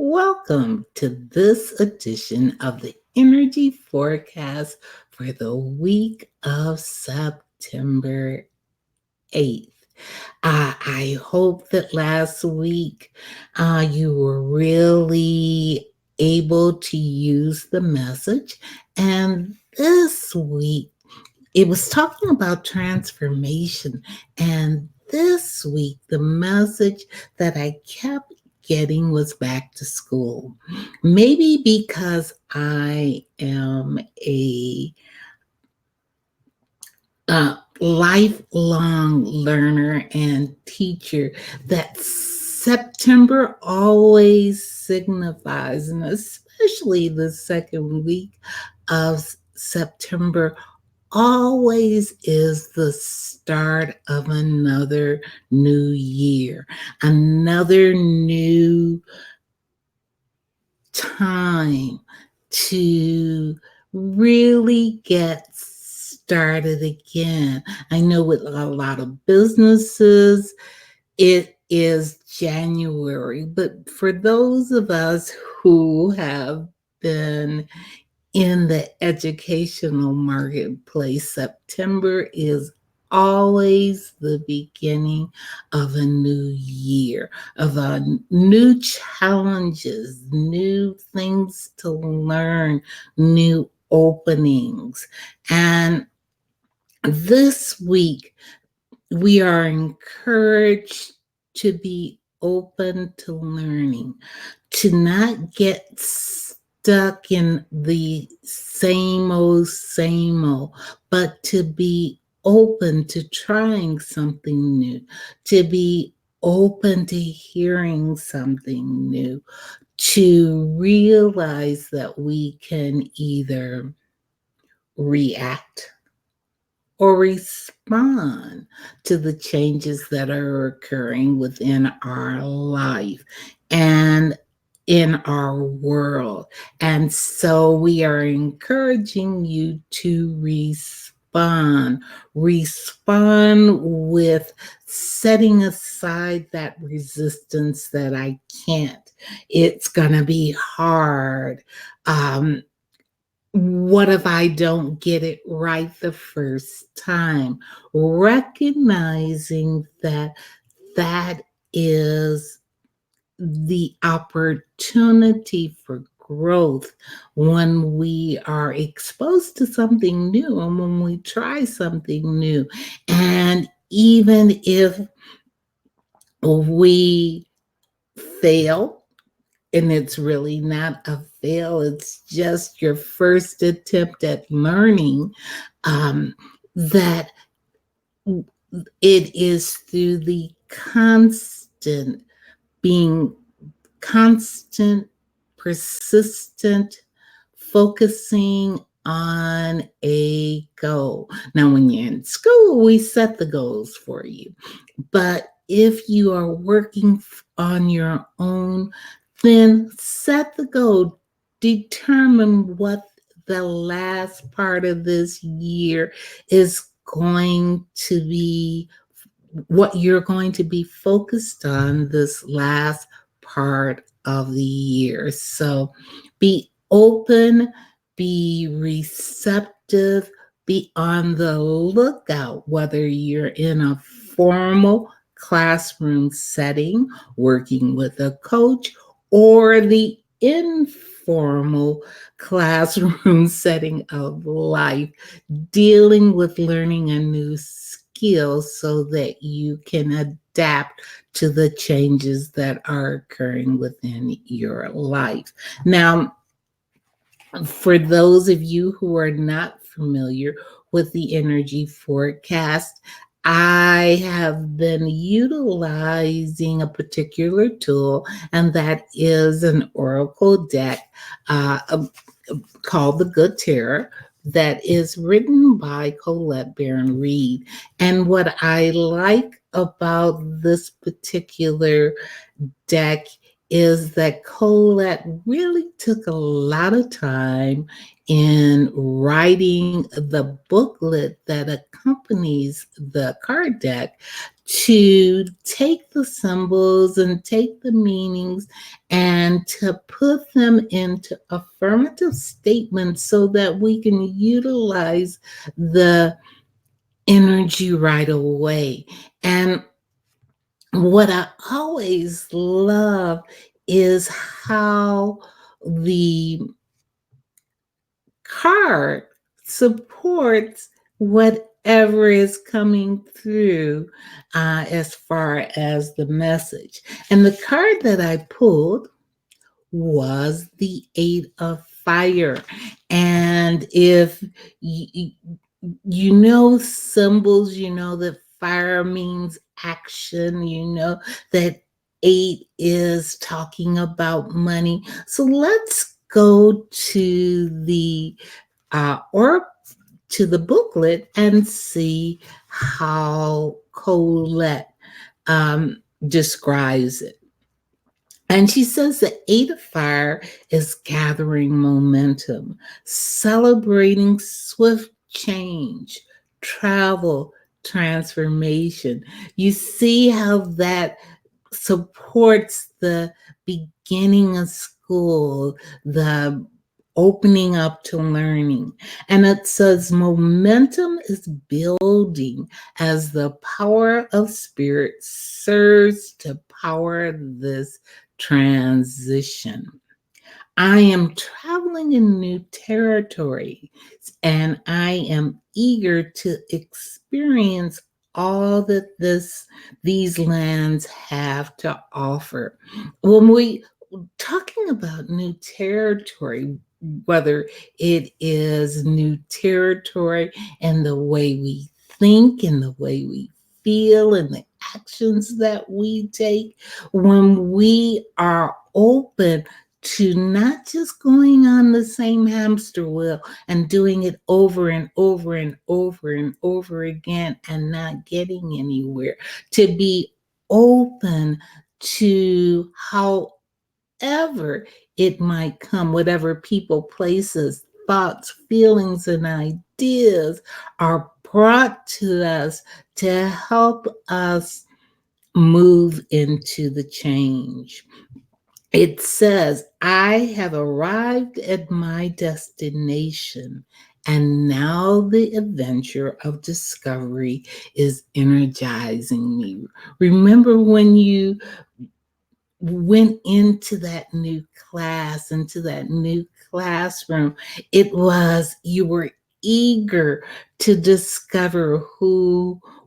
Welcome to this edition of the Energy Forecast for the week of September 8th. I hope that last week you were really able to use the message. And this week, it was talking about transformation. And this week, the message that I kept getting was back to school. Maybe because I am a lifelong learner and teacher, that September always signifies, and especially the second week of September always is the start of another new year, another new time to really get started again. I know with a lot of businesses, it is January, but for those of us who have been in the educational marketplace, September is always the beginning of a new year, of new challenges, new things to learn, new openings. And this week, we are encouraged to be open to learning, to not get stuck in the same old, but to be open to trying something new, to be open to hearing something new, to realize that we can either react or respond to the changes that are occurring within our life and in our world. And so we are encouraging you to respond with setting aside that resistance that I can't. It's going to be hard. What if I don't get it right the first time? Recognizing that that is the opportunity for growth when we are exposed to something new and when we try something new. And even if we fail, and it's really not a fail, it's just your first attempt at learning, that it is through the being constant, persistent, focusing on a goal. Now, when you're in school, we set the goals for you. But if you are working on your own, then set the goal. Determine what the last part of this year is going to be, what you're going to be focused on this last part of the year. So be open, be receptive, be on the lookout, whether you're in a formal classroom setting, working with a coach, or the informal classroom setting of life, dealing with learning a new skill so that you can adapt to the changes that are occurring within your life. Now, for those of you who are not familiar with the energy forecast, I have been utilizing a particular tool, and that is an oracle deck called the Good Terror, that is written by Colette Baron Reed. And what I like about this particular deck is that Colette really took a lot of time in writing the booklet that accompanies the card deck to take the symbols and take the meanings and to put them into affirmative statements so that we can utilize the energy right away. And what I always love is how the card supports whatever is coming through as far as the message. And the card that I pulled was the Eight of Fire. And if you know symbols, you know that fire means action, you know that eight is talking about money. So let's go to the or to the booklet and see how Colette describes it. And she says the Eight of Fire is gathering momentum, celebrating swift change, travel, transformation. You see how that supports the beginning of school, the opening up to learning. And it says momentum is building as the power of spirit serves to power this transition. I am traveling in new territory and I am eager to experience all that these lands have to offer. When we talking about new territory, whether it is new territory and the way we think and the way we feel and the actions that we take, when we are open to not just going on the same hamster wheel and doing it over and over and over and over again and not getting anywhere, to be open to however it might come, whatever people, places, thoughts, feelings, and ideas are brought to us to help us move into the change. It says, I have arrived at my destination, and now the adventure of discovery is energizing me. Remember when you went into that new class, into that new classroom, it was you were eager to discover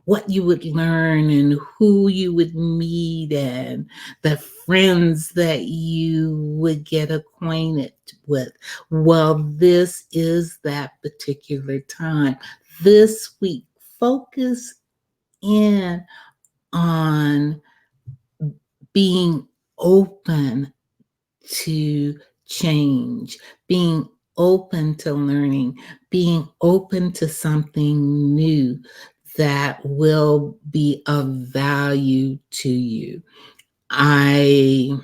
what you would learn and who you would meet and the friends that you would get acquainted with. Well, this is that particular time. This week, focus in on being open to change, being open to learning, being open to something new that will be of value to you. I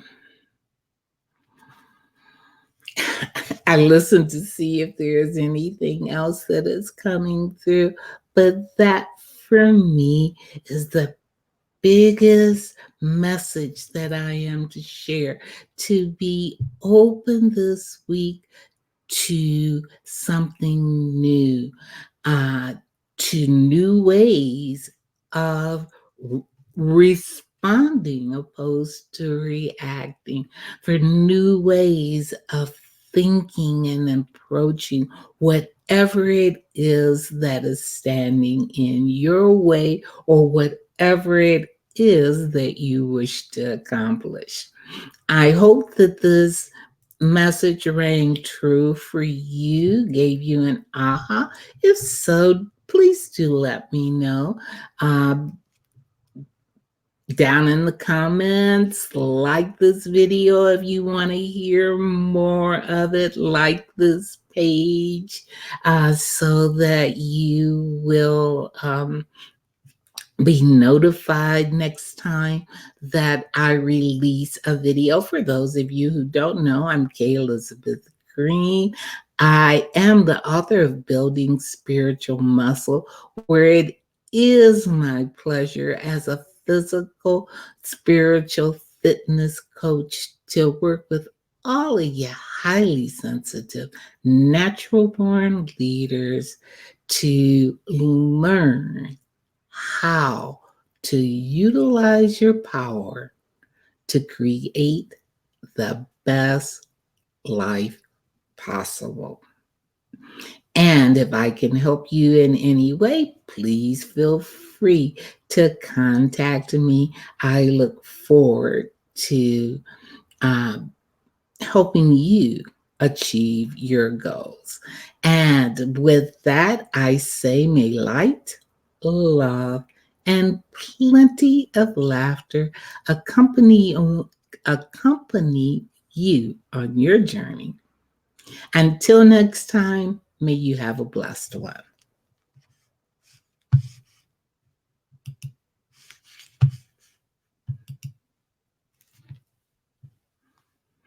listen to see if there's anything else that is coming through, but that for me is the biggest message that I am to share, to be open this week to something new, uh, to new ways of responding opposed to reacting, for new ways of thinking and approaching whatever it is that is standing in your way or whatever it is that you wish to accomplish. I hope that this message rang true for you, gave you an aha. If so, please do let me know. Down in the comments, like this video if you want to hear more of it, like this page so that you will be notified next time that I release a video. For those of you who don't know, I'm Kay Elizabeth Green. I am the author of Building Spiritual Muscle, where it is my pleasure as a physical, spiritual fitness coach to work with all of you highly sensitive, natural born leaders to learn how to utilize your power to create the best life possible. And if I can help you in any way, please feel free to contact me. I look forward to um, helping you achieve your goals. And with that, I say, may light, love, and plenty of laughter accompany you on your journey. Until next time, may you have a blessed one.